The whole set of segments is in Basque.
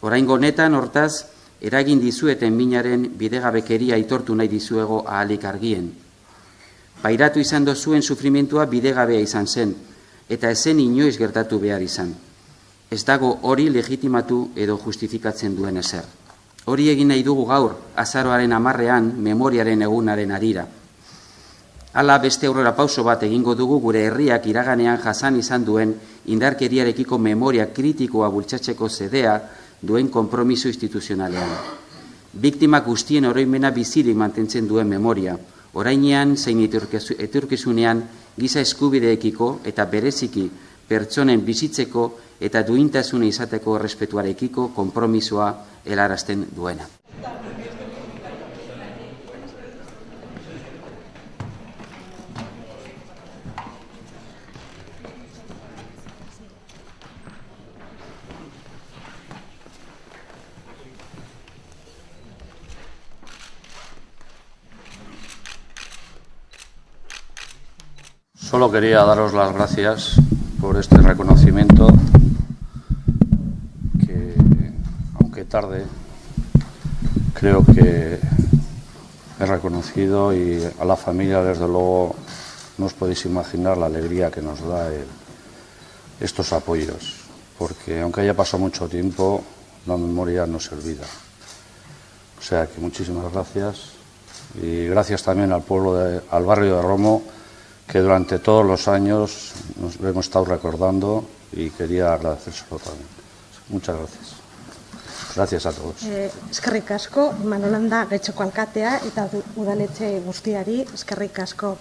Oraingo honetan, hortaz, eragin dizueten minaren bidegabekeria aitortu nahi dizuego ahalik argien. Pairatu izan dozuen sufrimentua bidegabea izan zen, eta ezen inoiz gertatu behar izan. Ez dago hori legitimatu edo justifikatzen duen ezer. Hori egin nahi dugu gaur, azaroaren 10ean, memoriaren egunaren harira. Hala beste aurrera pauso bat egingo dugu gure herriak iraganean jasan izan duen indarkeriarekiko memoria kritikoa bultzatzeko zedea duen konpromiso instituzionalean. Biktima guztien oroimena bizirik mantentzen duen memoria, orainean zein etorkizunean giza eskubideekiko eta bereziki pertsonen bizitzeko eta duintasuna izateko errespetuarekiko konpromisoa helarazten duena. Solo quería daros las gracias por este reconocimiento que, aunque tarde, creo que he reconocido, y a la familia, desde luego, no os podéis imaginar la alegría que nos da estos apoyos, porque aunque haya pasado mucho tiempo, la memoria no se olvida. O sea que muchísimas gracias, y gracias también al al barrio de Romo, que durante todos los años nos hemos estado recordando, y quería agradecérselo también. Muchas gracias. Gracias a todos. Eskerrik asko, Manolanda Getxoko alkatea eta udaletxe guztiari, eskerrik asko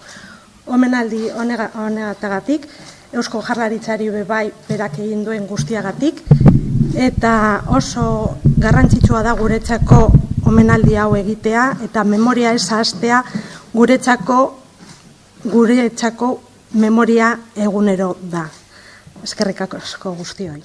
omenaldi honegatigatik, Eusko Jaurlaritzari bai berak egin duen guztiagatik, eta oso garrantzitsua da guretzako omenaldi hau egitea, eta memoria ez ahaztea guretzako memoria egunero da. Eskerrik asko guztioi.